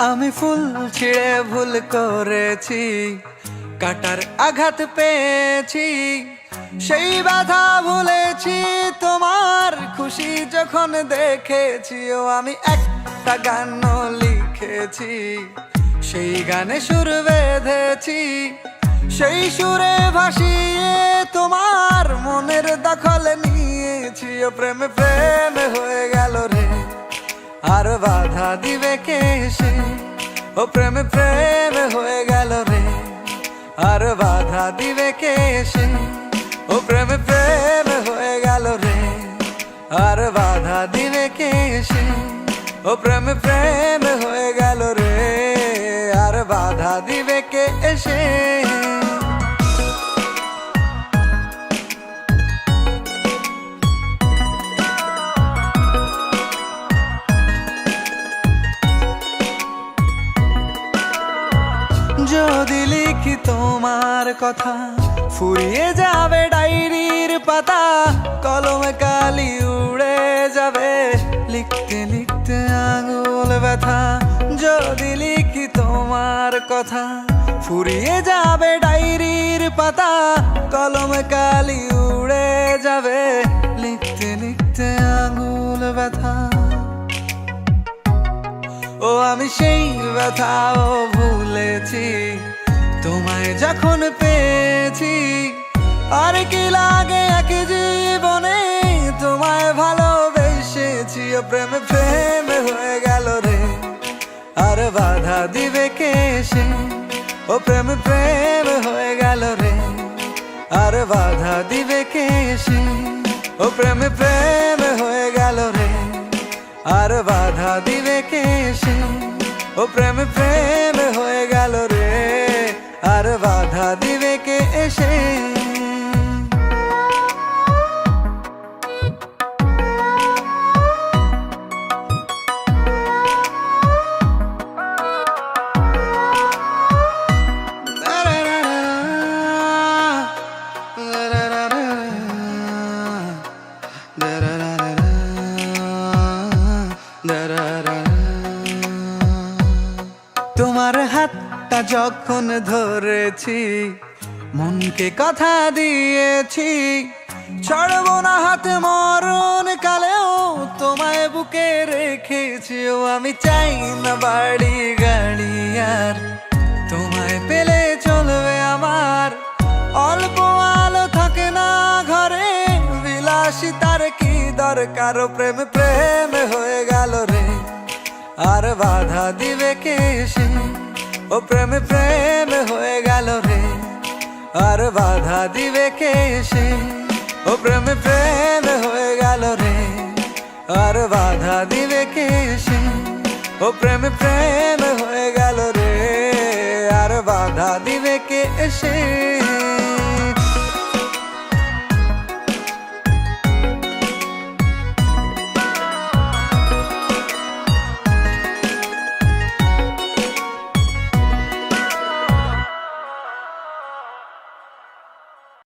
আমি ফুল ছিঁড়ে ভুল করেছি, কাটার আঘাত পেয়েছি, সেই বাধা ভুলেছি তোমার খুশি যখন দেখেছি। ও আমি একটা গান লিখেছি, সেই গানে সুর বেঁধেছি, সেই সুরে ভাসিয়ে তোমার মনের দখল নিয়েছি। ও প্রেমে প্রেমে হয়ে গেল রে, আর বাধা দিবে কে সে? ও প্রেমে প্রেমে হয়ে গেল রে, আর বাধা দিবে কে সে? ও প্রেমে প্রেমে হয়ে গেল রে, আর বাধা দিবে কে সে? ও প্রেমে প্রেমে হয়ে গেল রে, আর বাধা দিবে কে এসে? যদি লিখি তোমার কথা, ফুরিয়ে যাবে ডায়েরির পাতা, কলমে কালি উড়ে যাবে, লিখতে লিখতে আঙুল ব্যথা। যদি লিখি তোমার কথা, ফুরিয়ে যাবে ডায়েরির পাতা, কলমে কালি উড়ে যাবে, লিখতে লিখতে আঙুল ব্যথা। ও আমি সেই ব্যথাও ভুলেছি, তোমায় যখন পেয়েছি। আর কি লাগে এক জীবনে, তোমায় ভালোবেসেছি। ও প্রেমে প্রেমে হয়ে গেল রে, আর বাধা দিবে কে সে? ও প্রেমে প্রেমে হয়ে গেল রে, আর বাধা দিবে কে সে? ও প্রেমে প্রেমে হয়ে গেল রে, আর বাধা দিবে কে সে? ও প্রেমে প্রেমে হয়ে গেল রে, আর বাধা দিবে কে এসে? তোমার হাতটা যখন ধরেছি, মনকে কথা দিয়েছি, ছাড়বো না হাত মরণ কালেও, তোমায় বুকে রেখেছি। ও আমি চাই না বাড়ি গাড়ি আর, তোমায় পেলে চলবে আমার। অল্প আলো থাকে না ঘরে, বিলাসিতার কি দরকার? ও প্রেমে প্রেমে হয়ে গেল রে, আর বাধা দিবে কে সে? ও প্রেমে প্রেমে হয়ে গেল রে, আর বাধা দিবে কে সে? ও প্রেমে প্রেমে হয়ে গেল রে, আর বাধা দিবে কে সে? ও প্রেমে প্রেমে হয়ে গেল রে, আর বাধা দিবে কে এসে?